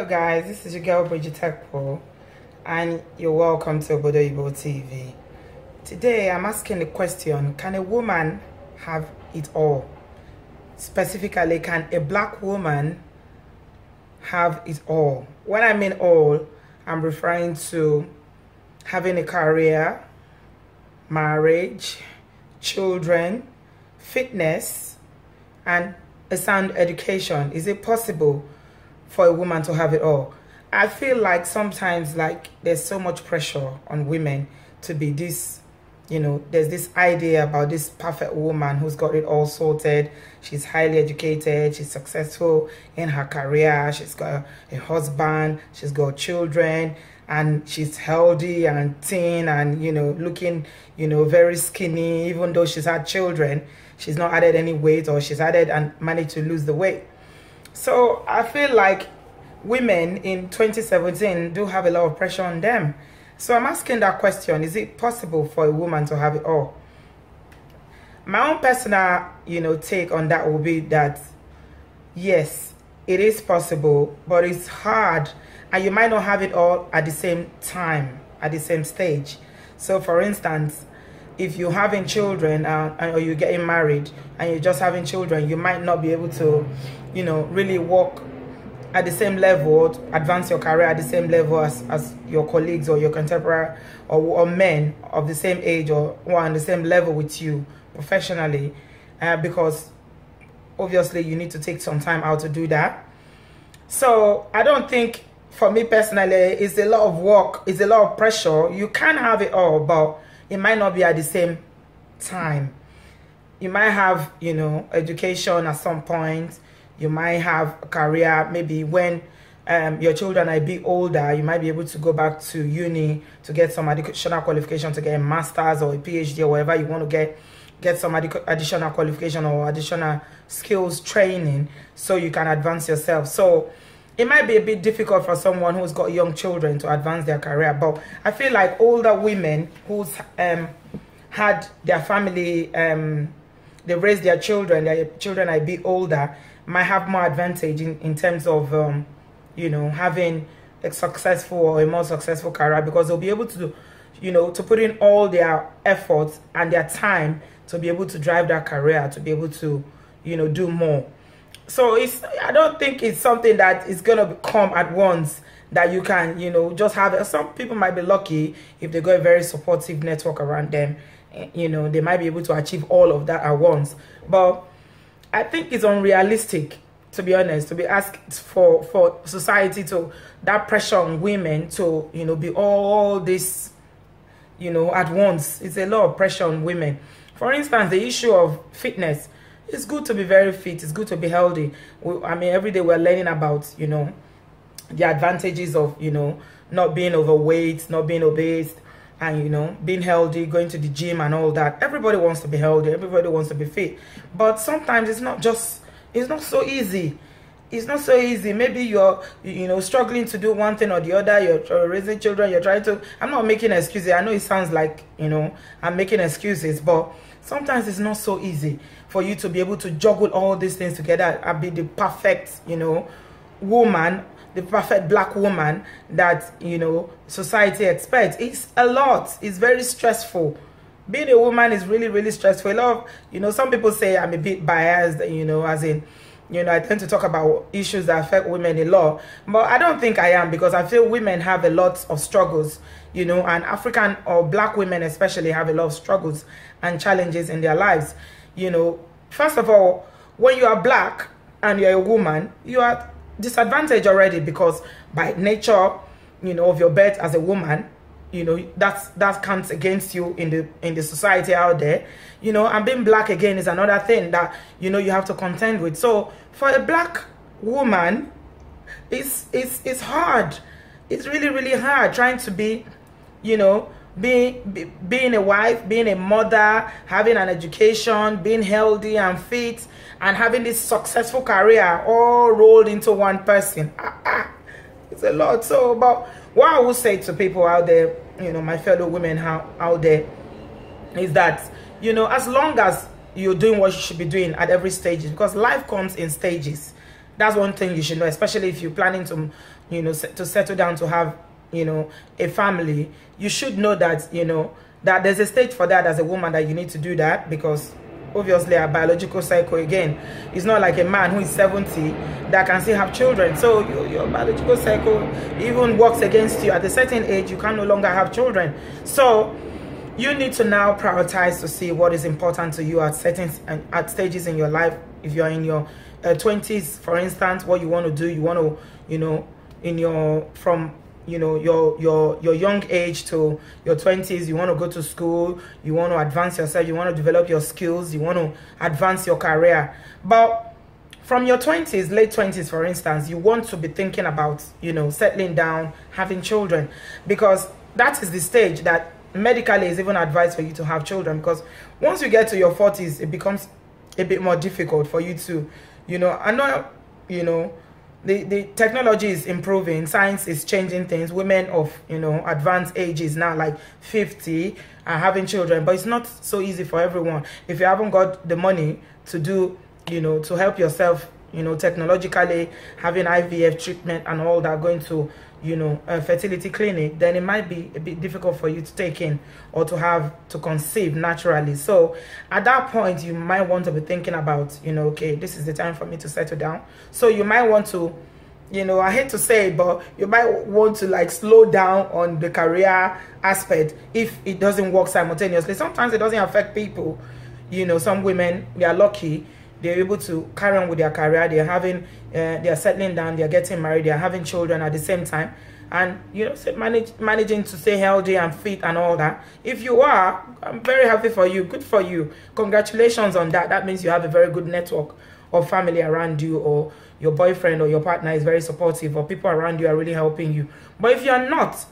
guys, this is your girl Bridget Tekpo, and you're welcome to Obodo TV. Today I'm asking the question, can a woman have it all? Specifically, can a black woman have it all? When I mean all, I'm referring to having a career, marriage, children, fitness, and a sound education. Is it possible for a woman to have it all? I feel like sometimes there's so much pressure on women to be this, there's this idea about this perfect woman who's got it all sorted. She's highly educated, she's successful in her career, she's got a husband, she's got children, and she's healthy and thin and, looking, very skinny. Even though she's had children, she's not added any weight, or she's added and managed to lose the weight. So I feel like women in 2017 do have a lot of pressure on them. So I'm asking that question, is it possible for a woman to have it all? My own personal, take on that will be that, yes, it is possible, but it's hard, and you might not have it all at the same time, at the same stage. So for instance, if you're having children or you're getting married and you're just having children, you might not be able to, really work at the same level, or advance your career at the same level as your colleagues or your contemporary or men of the same age or on the same level with you professionally, because obviously you need to take some time out to do that. So I don't think, for me personally, it's a lot of work, it's a lot of pressure. You can have it all, but it might not be at the same time. You might have, education at some point. You might have a career. Maybe when your children are a bit older, you might be able to go back to uni to get some additional qualification, to get a master's or a PhD or whatever you want to get some additional qualification or additional skills training, so you can advance yourself. So it might be a bit difficult for someone who's got young children to advance their career, but I feel like older women who's had their family, they raised their children are a bit older, might have more advantage in terms of, having a successful or a more successful career, because they'll be able to, to put in all their efforts and their time to be able to drive that career, to be able to, do more. So I don't think it's something that is going to come at once, that you can, just have it. Some people might be lucky if they got a very supportive network around them. They might be able to achieve all of that at once. But I think it's unrealistic, to be honest, to be asked for society to, that pressure on women to, be all this, at once. It's a lot of pressure on women. For instance, the issue of fitness. It's good to be very fit. It's good to be healthy. Every day we're learning about, the advantages of, not being overweight, not being obese, and, being healthy, going to the gym and all that. Everybody wants to be healthy. Everybody wants to be fit. But sometimes it's not so easy. It's not so easy. Maybe you're, struggling to do one thing or the other. You're raising children. You're trying to... I'm not making excuses. I know it sounds like, I'm making excuses. But sometimes it's not so easy for you to be able to juggle all these things together and be the perfect, woman, the perfect black woman that, society expects. It's a lot. It's very stressful. Being a woman is really, really stressful. A lot of, some people say I'm a bit biased, as in, I tend to talk about issues that affect women a lot. But I don't think I am, because I feel women have a lot of struggles, and African or black women especially have a lot of struggles and challenges in their lives. First of all, when you are black and you're a woman, you are disadvantaged already, because by nature, of your birth as a woman, that counts against you in the society out there. And being black again is another thing that, you have to contend with. So for a black woman, it's hard. It's really, really hard trying to be, being a wife, being a mother, having an education, being healthy and fit, and having this successful career all rolled into one person. It's a lot. So, but what I would say to people out there, my fellow women out there, is that, as long as you're doing what you should be doing at every stage, because life comes in stages. That's one thing you should know, especially if you're planning to, you know, to settle down, to have, you know, a family. You should know that, you know, that there's a stage for that as a woman, that you need to do that, because obviously our biological cycle, again, is not like a man who is 70 that can still have children. So your biological cycle even works against you. At a certain age, you can no longer have children. So you need to now prioritize to see what is important to you at certain stages in your life. If you're in your 20s, for instance, what you want to do, you want to, you know, in your, from, you know, your young age to your 20s, you want to go to school, you want to advance yourself, you want to develop your skills, you want to advance your career. But from your 20s, late 20s, for instance, you want to be thinking about, you know, settling down, having children, because that is the stage that medically is even advised for you to have children. Because once you get to your 40s, it becomes a bit more difficult for you to, you know, I know, you know, the technology is improving, science is changing things. Women of, you know, advanced ages now, like 50, are having children, but it's not so easy for everyone. If you haven't got the money to do, you know, to help yourself, you know, technologically, having IVF treatment and all that, going to, you know, a fertility clinic, then it might be a bit difficult for you to take in or to have to conceive naturally. So at that point, you might want to be thinking about, you know, okay, this is the time for me to settle down. So you might want to, you know, I hate to say it, but you might want to like slow down on the career aspect if it doesn't work simultaneously. Sometimes it doesn't affect people. You know, some women, they are lucky, they're able to carry on with their career, they're having, they're settling down, they're getting married, they're having children at the same time, and, you know, managing to stay healthy and fit and all that. If you are, I'm very happy for you, good for you, congratulations on that. That means you have a very good network of family around you, or your boyfriend or your partner is very supportive, or people around you are really helping you. But if you are not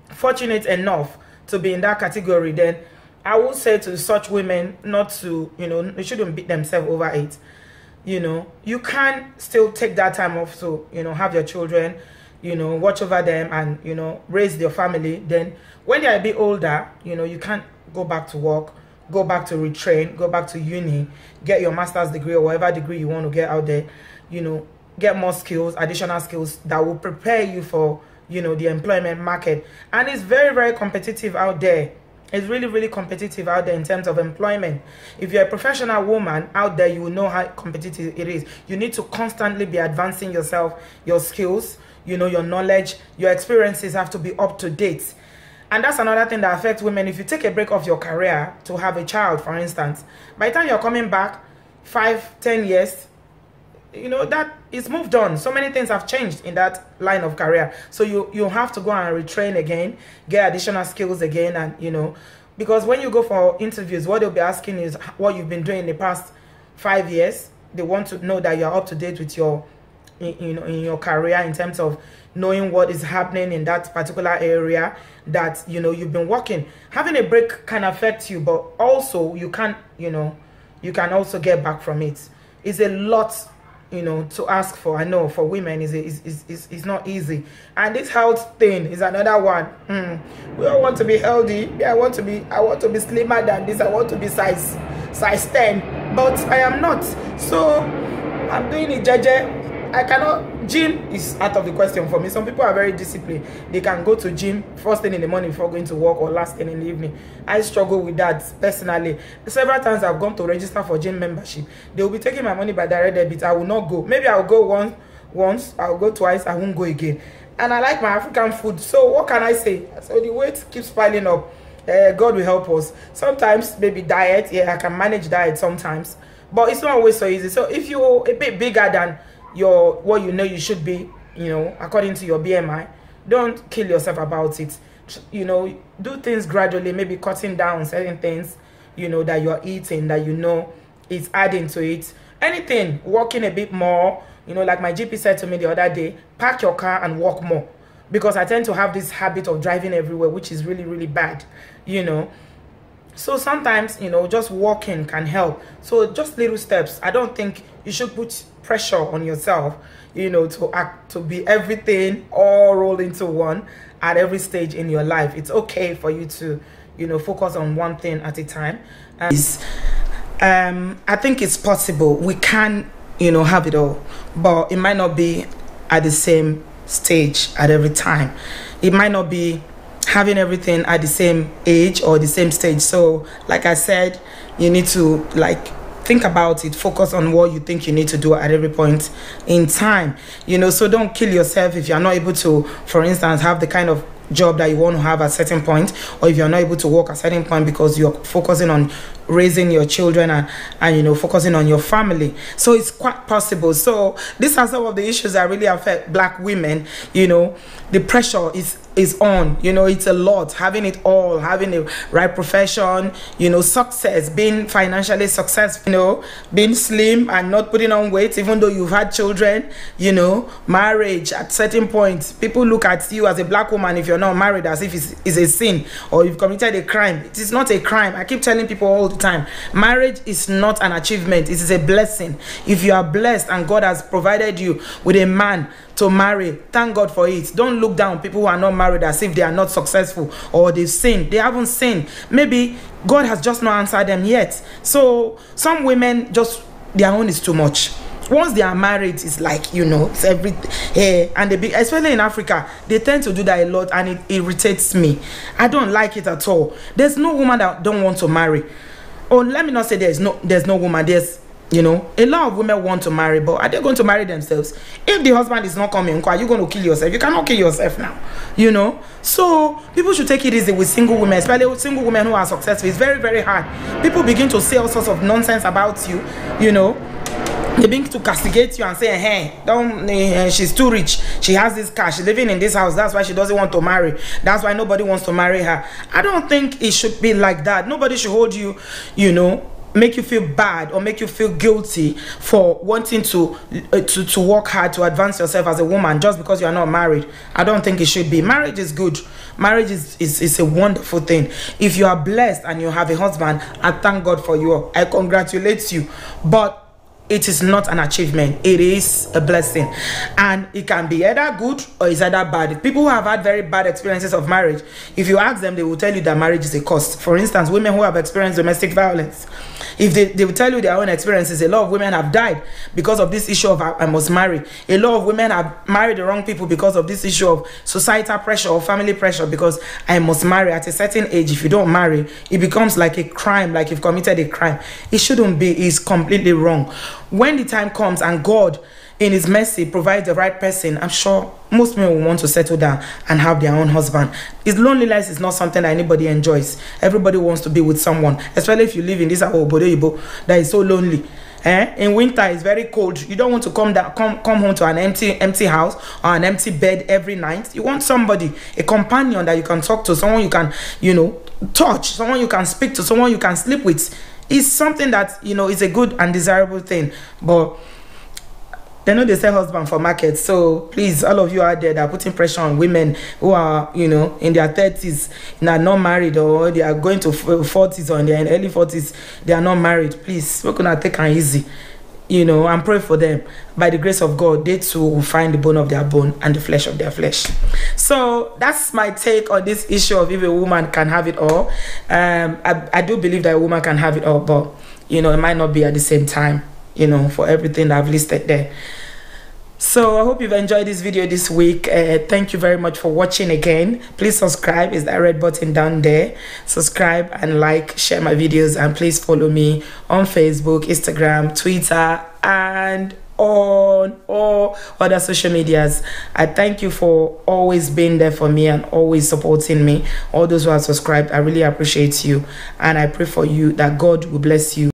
fortunate enough to be in that category, then I would say to such women not to, you know, they shouldn't beat themselves over it. You know, you can still take that time off to, you know, have your children, you know, watch over them and, you know, raise your family. Then when they're a bit older, you know, you can't go back to work, go back to retrain, go back to uni, get your master's degree or whatever degree you want to get out there, you know, get more skills, additional skills that will prepare you for, you know, the employment market. And it's very, very competitive out there. It's really, really competitive out there in terms of employment. If you're a professional woman out there, you will know how competitive it is. You need to constantly be advancing yourself, your skills, you know, your knowledge, your experiences have to be up to date. And that's another thing that affects women. If you take a break of your career to have a child, for instance, by the time you're coming back 5-10 years, you know, that is moved on. So many things have changed in that line of career. So you have to go and retrain again, get additional skills again, and, you know, because when you go for interviews, what they'll be asking is what you've been doing in the past 5 years. They want to know that you're up to date with your, you know, in your career, in terms of knowing what is happening in that particular area that, you know, you've been working. Having a break can affect you, but also you can, you know, you can also get back from it. It's a lot, you know, to ask for. I know for women is not easy. And this health thing is another one. We all want to be healthy. Yeah, I want to be slimmer than this. I want to be size 10, but I am not. So I'm doing it, jeje. I cannot. Gym is out of the question for me. Some people are very disciplined. They can go to gym first thing in the morning before going to work, or last thing in the evening. I struggle with that personally. Several times I've gone to register for gym membership. They will be taking my money by direct debit. I will not go. Maybe I'll go once, I'll go twice, I won't go again. And I like my African food. So what can I say? So the weight keeps piling up. God will help us. Sometimes maybe diet. Yeah, I can manage diet sometimes, but it's not always so easy. So if you're a bit bigger than what you know you should be, you know, according to your BMI, don't kill yourself about it. You know, do things gradually, maybe cutting down certain things, you know, that you're eating, that you know is adding to it. Anything, walking a bit more, you know, like my GP said to me the other day, park your car and walk more, because I tend to have this habit of driving everywhere, which is really, really bad, you know. So sometimes, you know, just walking can help. So just little steps. I don't think you should put pressure on yourself, you know, to be everything all rolled into one at every stage in your life. It's okay for you to, you know, focus on one thing at a time. I think it's possible. We can have it all, but it might not be at the same stage at every time. It might not be having everything at the same age or the same stage. So like I said, you need to think about it, focus on what you think you need to do at every point in time, so don't kill yourself if you're not able to, for instance, have the kind of job that you want to have at a certain point, or if you're not able to work at a certain point because you're focusing on raising your children and focusing on your family. So it's quite possible. So these are some of the issues that really affect Black women. The pressure is on, it's a lot, having it all, having a right profession, success, being financially successful, being slim and not putting on weight even though you've had children, marriage at certain points. People look at you as a Black woman, if you're not married, as if it's a sin or you've committed a crime. It is not a crime. I keep telling people all the time, marriage is not an achievement, it is a blessing. If you are blessed and God has provided you with a man to marry, thank God for it. Don't look down people who are not married as if they are not successful or they've sinned. They haven't sinned. Maybe God has just not answered them yet. So some women, just their own is too much. Once they are married, it's it's everything. And especially in Africa, they tend to do that a lot, and it irritates me. I don't like it at all. There's no woman that don't want to marry. Or let me not say there's no woman. There's a lot of women want to marry, but are they going to marry themselves? If the husband is not coming, are you going to kill yourself? You cannot kill yourself now, So people should take it easy with single women, especially with single women who are successful. It's very, very hard. People begin to say all sorts of nonsense about you, They begin to castigate you and say, hey, she's too rich. She has this cash. She's living in this house. That's why she doesn't want to marry. That's why nobody wants to marry her. I don't think it should be like that. Nobody should hold you, make you feel bad or make you feel guilty for wanting to work hard to advance yourself as a woman just because you are not married. I don't think it should be. Marriage is good. Marriage is a wonderful thing. If you are blessed and you have a husband, I thank God for you. I congratulate you. But it is not an achievement. It is a blessing, and it can be either good or it's either bad. People who have had very bad experiences of marriage, if you ask them, they will tell you that marriage is a cost. For instance, women who have experienced domestic violence, if they will tell you their own experiences, a lot of women have died because of this issue of I must marry. A lot of women have married the wrong people because of this issue of societal pressure or family pressure, because I must marry at a certain age. If you don't marry, it becomes like a crime, like you've committed a crime. It shouldn't be. It's completely wrong. When the time comes and God in his mercy provides the right person, I'm sure most men will want to settle down and have their own husband. His loneliness is not something that anybody enjoys. Everybody wants to be with someone, especially if you live in this Obodo that is so lonely. In winter it's very cold. You don't want to come home to an empty house or an empty bed every night. You want somebody, a companion that you can talk to, someone you can touch, someone you can speak to, someone you can sleep with. It's something that is a good and desirable thing. But they know they sell husband for market. So please, all of you out there that are putting pressure on women who are in their 30s and are not married, or they are going to 40s or in their early 40s, they are not married, please, we're gonna take it easy, and pray for them. By the grace of God, they too will find the bone of their bone and the flesh of their flesh. So that's my take on this issue of if a woman can have it all. I do believe that a woman can have it all, but it might not be at the same time, for everything that I've listed there. So I hope you've enjoyed this video this week. Thank you very much for watching again. Please subscribe. It's that red button down there. Subscribe and like, share my videos, and please follow me on Facebook, Instagram, Twitter, and on all other social medias. I thank you for always being there for me and always supporting me. All those who are subscribed, I really appreciate you, and I pray for you that God will bless you